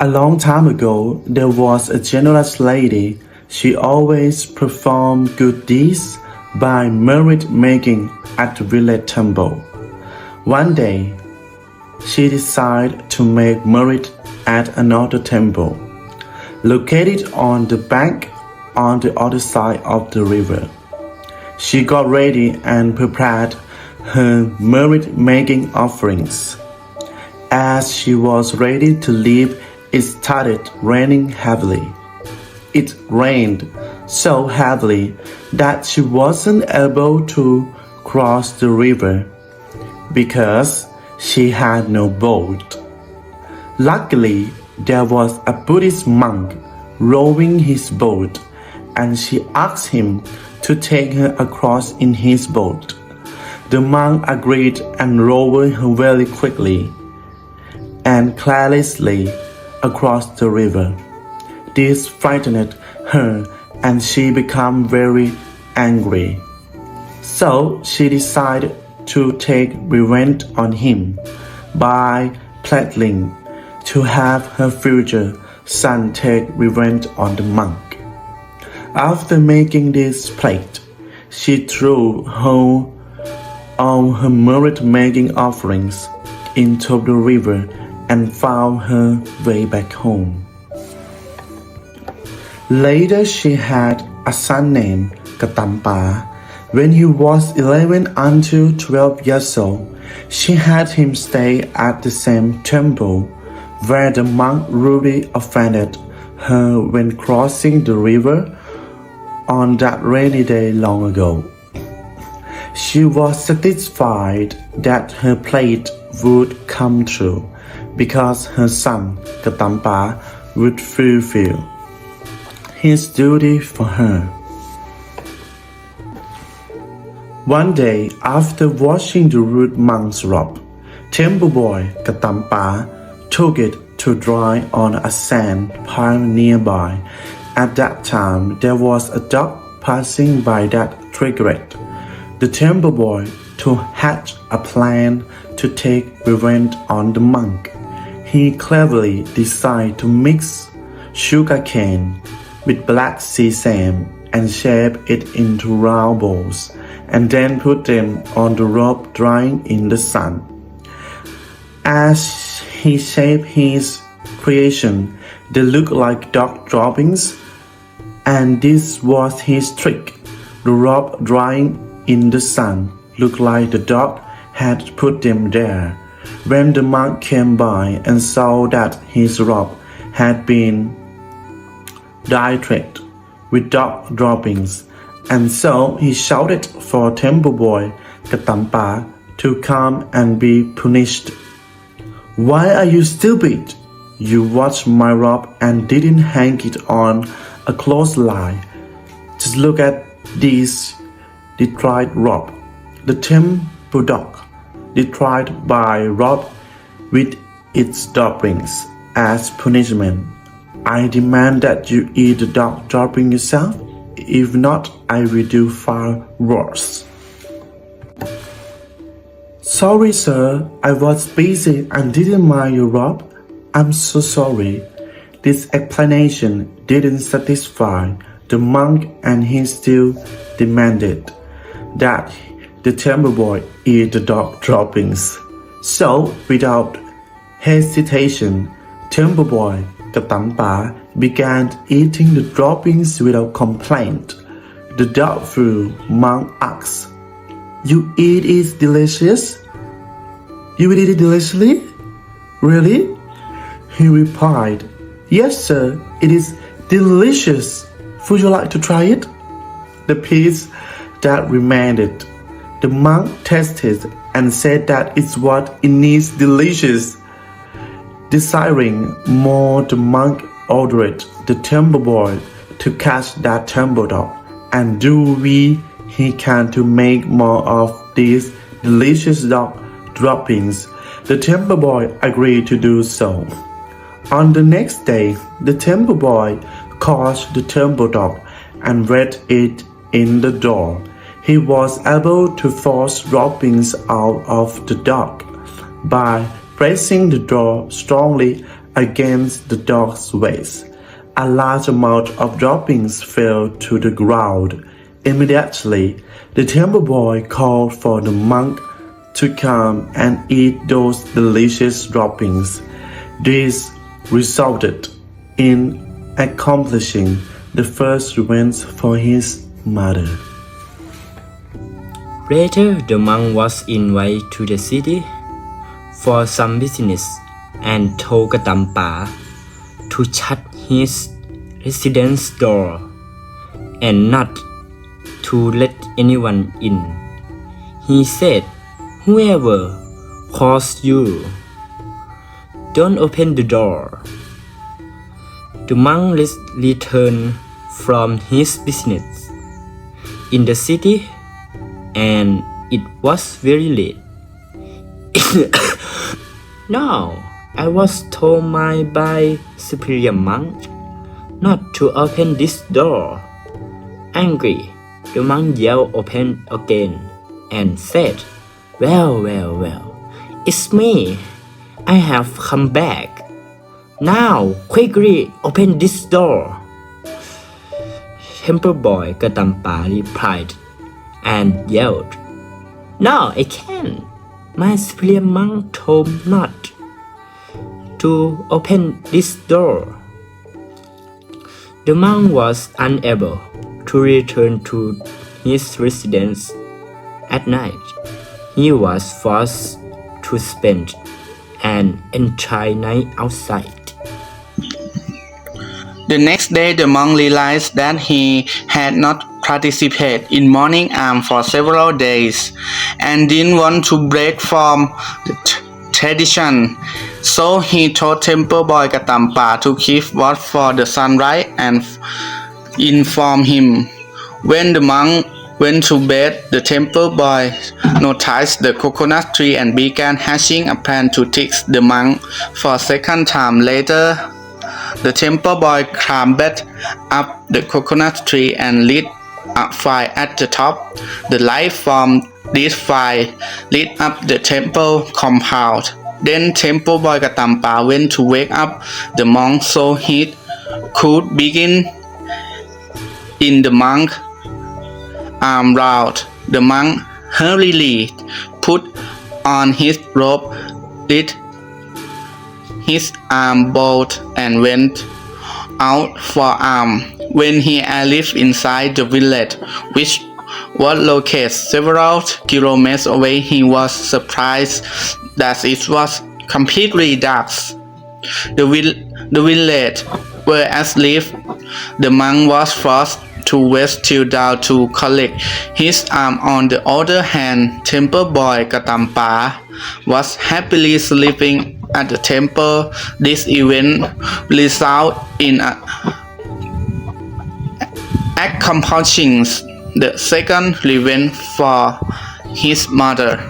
A long time ago, there was a generous lady. She always performed good deeds by merit making at the village temple. One day, she decided to make merit at another temple, located on the bank on the other side of the river. She got ready and prepared her merit making offerings. As she was ready to leave, it started raining heavily. It rained so heavily that she wasn't able to cross the river because she had no boat. Luckily, there was a Buddhist monk rowing his boat, and she asked him to take her across in his boat. The monk agreed and rowed her very quickly and carelessly across the river. This frightened her and she became very angry. So she decided to take revenge on him by pledging to have her future son take revenge on the monk. After making this pledge, she threw all her merit-making offerings into the river and found her way back home. Later, she had a son namedกระต When he was 11 until 12 years old, she had him stay at the same temple where the monk rudely offended her when crossing the river on that rainy day long ago. She was satisfied that her pledge would come true because her son กระต would fulfill his duty for her. One day, after washing the rude monk's robe, temple boy กระต took it to dry on a sand pile nearby. At that time, there was a dog passing by that triggered the temple boy to hatch a plan to take revenge on the monk. He cleverly decided to mix sugarcane with black sesame and shape it into round balls, and then put them on the rope drying in the sun. As he shaped his creation, they looked like dog droppings, and this was his trick. The rope drying in the sun looked like the dog had put them there. When the monk came by and saw that his robe had been dyed with dog droppings, and so he shouted for temple boy กระต to come and be punished. Why are you stupid? You watched my robe and didn't hang it on a clothesline. Just look at this detried robe. The temple dog detried by robe with its droppings. As punishment, I demand that you eat the dog dropping yourself. If not, I will do far worse. Sorry, sir. I was busy and didn't mind your robe. I'm so sorry. This explanation didn't satisfy the monk, and he still demanded that the temple boy eat the dog droppings. So, without hesitation, temple boy กระต began eating the droppings without complaint. The doubtful monk asked, "You eat it delicious? You eat it deliciously? Really?" He replied, "Yes, sir, it is delicious. Would you like to try it?" The piece that remained, the monk tasted and said that it's what it needs delicious. Desiring more, the monk ordered the temple boy to catch that temple dog and do he can to make more of these delicious dog droppings. The temple boy agreed to do so. On the next day, the temple boy caught the temple dog and let it in the door. He was able to force droppings out of the dog by pressing the door strongly against the dog's waist. A large amount of droppings fell to the ground. Immediately, the temple boy called for the monk to come and eat those delicious droppings. This resulted in accomplishing the first revenge for his mother. Later, the monk was invited to the city for some business and told Katampa to shut his residence door and not to let anyone in. He said, "Whoever calls you, don't open the door." The monk returned from his business in the city, and it was very late. Now, I was told by superior monk not to open this door. Angry, the monk yelled open again and said, Well, it's me. I have come back. Now, quickly open this door. Temple boy Katampa replied and yelled, No, I can't. My superior monk told not to open this door. The monk was unable to return to his residence at night. He was forced to spend an entire night outside. The next day, the monk realized that he had not participated in morning alms for several days and didn't want to break from the tradition. So he told temple boy Katampa to keep watch for the sunrise and inform him. When the monk went to bed, the temple boy noticed the coconut tree and began hatching a plan to teach the monk for a second time. Later, the temple boy climbed up the coconut tree and lit a fire at the top. The light from this fire lit up the temple compound. Then temple boy Katampa went to wake up the monk so he could begin in the monk arm round. The monk hurriedly put on his robe, lit his arm bolt and went out for alms. When he arrived inside the village, which was located several kilometers away, he was surprised that it was completely dark. The village were asleep. The monk was forced to wait till dawn to collect his arm. On the other hand, temple boy Katampa was happily sleeping at the temple. This event resulted in accomplishing the second revenge for his mother.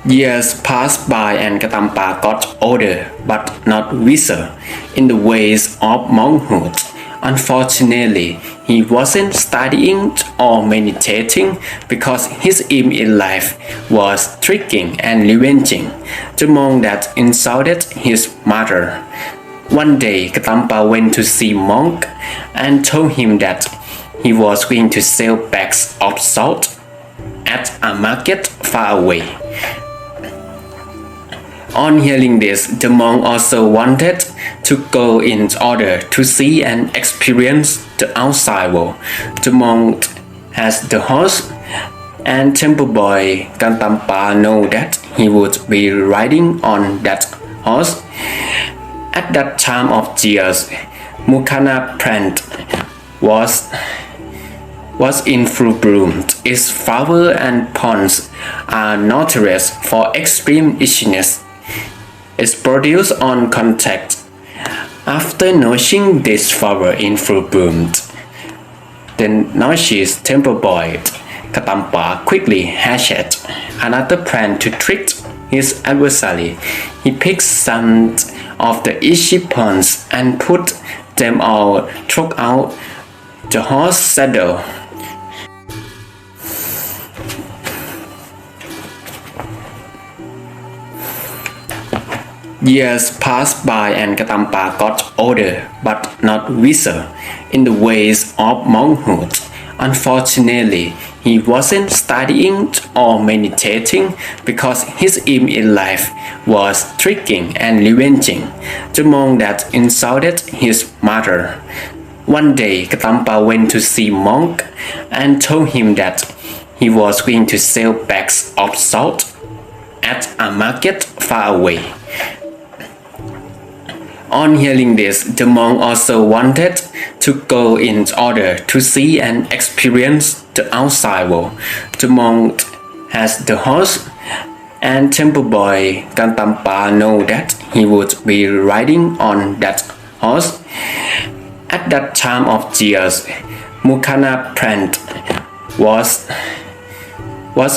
Years passed by and Katampa got older, but not wiser in the ways of monkhood. Unfortunately, he wasn't studying or meditating because his aim in life was tricking and revenging the monk that insulted his mother. One day, Katampa went to see monk and told him that he was going to sell bags of salt at a market far away. On hearing this, the monk also wanted to go in order to see and experience the outside world. The monk has the horse, and temple boy Katampa knew that he would be riding on that horse. At that time of years, Mukana plant was in full bloom. Its flower and ponds are notorious for extreme itchiness. It's produced on contact. After nourishing this flower in full bloom, the nauseous temple boy Katampa quickly hatched another plan to trick his adversary. He picked some of the itchy ponds and put them all throughout the horse saddle. Years passed by and Katampa got older but not wiser in the ways of monkhood. Unfortunately, he wasn't studying or meditating because his aim in life was tricking and revenging the monk that insulted his mother. One day, Katampa went to see monk and told him that he was going to sell bags of salt at a market far away. On hearing this, the monk also wanted to go in order to see and experience the outside world. The monk has the horse, and temple boy Kantampa know that he would be riding on that horse. At that time of years, Mukana plant was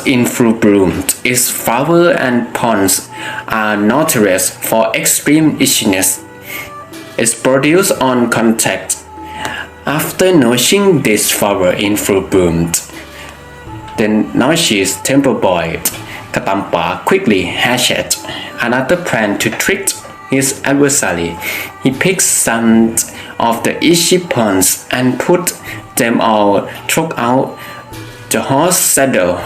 in full bloom. Its flower and ponds are notorious for extreme itchiness. It's produced on contact. After nourishing this flower in full bloom, the nauseous temple boy Katampa quickly hatched another plan to trick his adversary. He picked some of the itchy ponds and put them all throughout the horse saddle.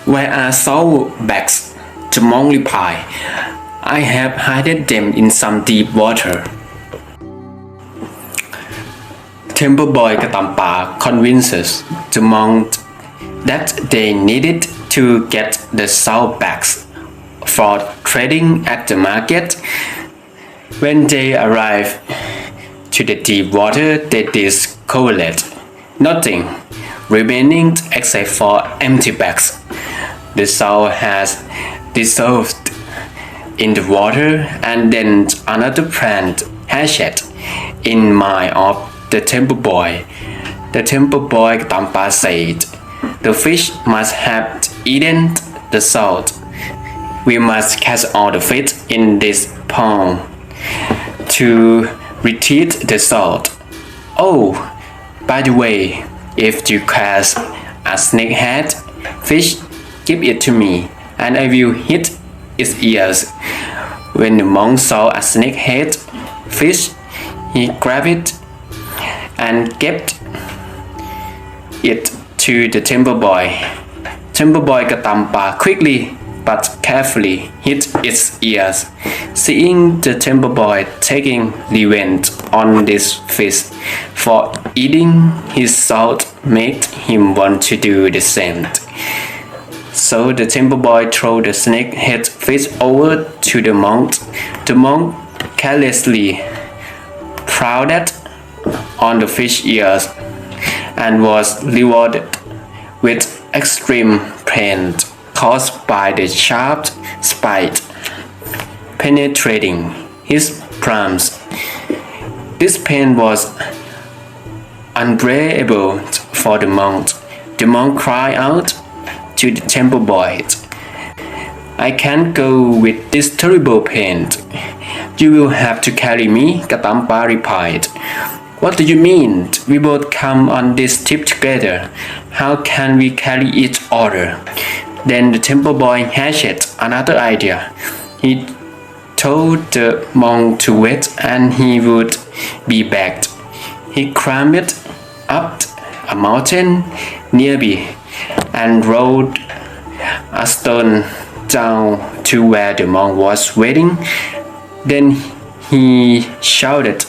Where are salt bags? The monk replied, I have hidden them in some deep water. Temple boy Katampa convinces the monk that they needed to get the salt bags for trading at the market. When they arrived to the deep water, they discovered nothing remaining except for empty bags. The salt has dissolved in the water, and then another plant hatched in mind of the temple boy. The temple boy Tampa said, the fish must have eaten the salt. We must catch all the fish in this pond to retrieve the salt. Oh, by the way, if you catch a snakehead fish, give it to me, and I will hit its ears. When the monk saw a snakehead fish, he grabbed it and gave it to the temple boy. Temple boy Katampa quickly but carefully hit its ears. Seeing the temple boy taking revenge on this fish for eating his salt made him want to do the same. So the temple boy threw the snakehead fish over to the monk. The monk carelessly prodded on the fish ears and was rewarded with extreme pain caused by the sharp spike penetrating his palms. This pain was unbearable for the monk. The monk cried out to the temple boy, I can't go with this terrible pain. You will have to carry me, Katampa replied. What do you mean? We both come on this trip together. How can we carry each other? Then the temple boy hatched another idea. He told the monk to wait and he would be back. He climbed up a mountain nearby and rolled a stone down to where the monk was waiting. Then he shouted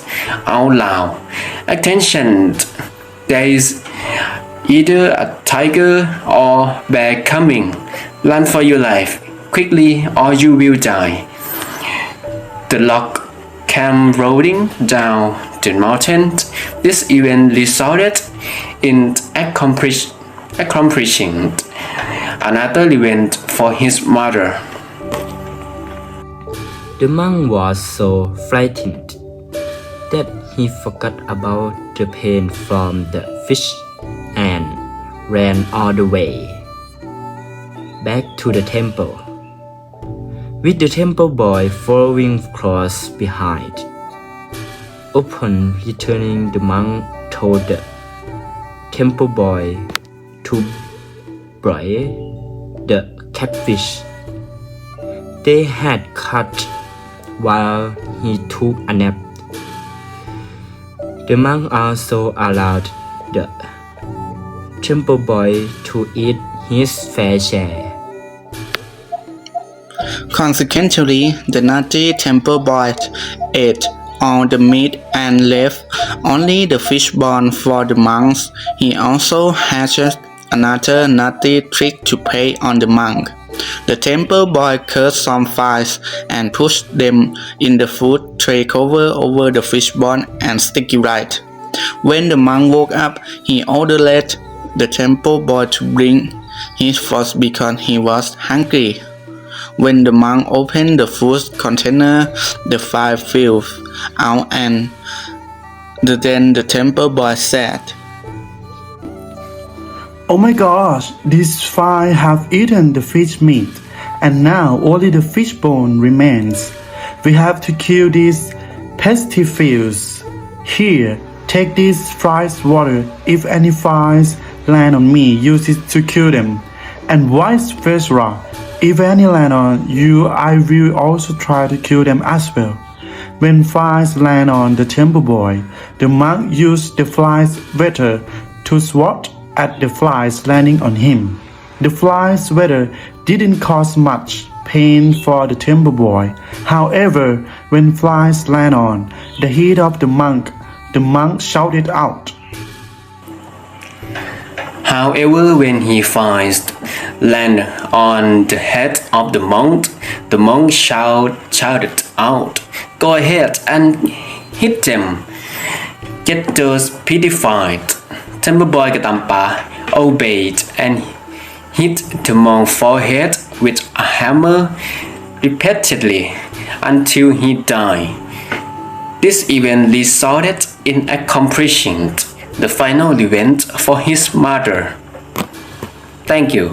out loud, Attention! There is either a tiger or bear coming. Run for your life, quickly, or you will die. The log came rolling down the mountain. This event resulted in accomplishing another event for his mother. The monk was so frightened that he forgot about the pain from the fish and ran all the way back to the temple, with the temple boy following close behind. Upon returning, the monk told the temple boy to broil the catfish. they had cut while he took a nap. The monk also allowed the temple boy to eat his fair share. Consequently, the naughty temple boy ate all the meat and left only the fishbone for the monks. He also hatched another naughty trick to play on the monk. The temple boy cursed some flies and pushed them in the food tray cover over the fishbone and sticky rice. When the monk woke up, he ordered the temple boy to bring his food because he was hungry. When the monk opened the food container, the fly flew out and then the temple boy said, "Oh my gosh, these flies have eaten the fish meat, and now only the fish bone remains. We have to kill these pesky flies. Here, take this flies water. If any flies land on me, use it to kill them. And vice versa. If any land on you, I will also try to kill them as well." When flies land on the temple boy, the monk used the flies water to swat at the flies landing on him. The flies water didn't cause much pain for the temple boy. However, when flies land on the head of the monk shouted out. However, when he flies land on the head of the monk shouted out, "Go ahead and hit them. Get those purified." Temple boy กระตำปา obeyed and hit the monk's forehead with a hammer repeatedly until he died. This event resulted in accomplishing the final event for his mother. Thank you.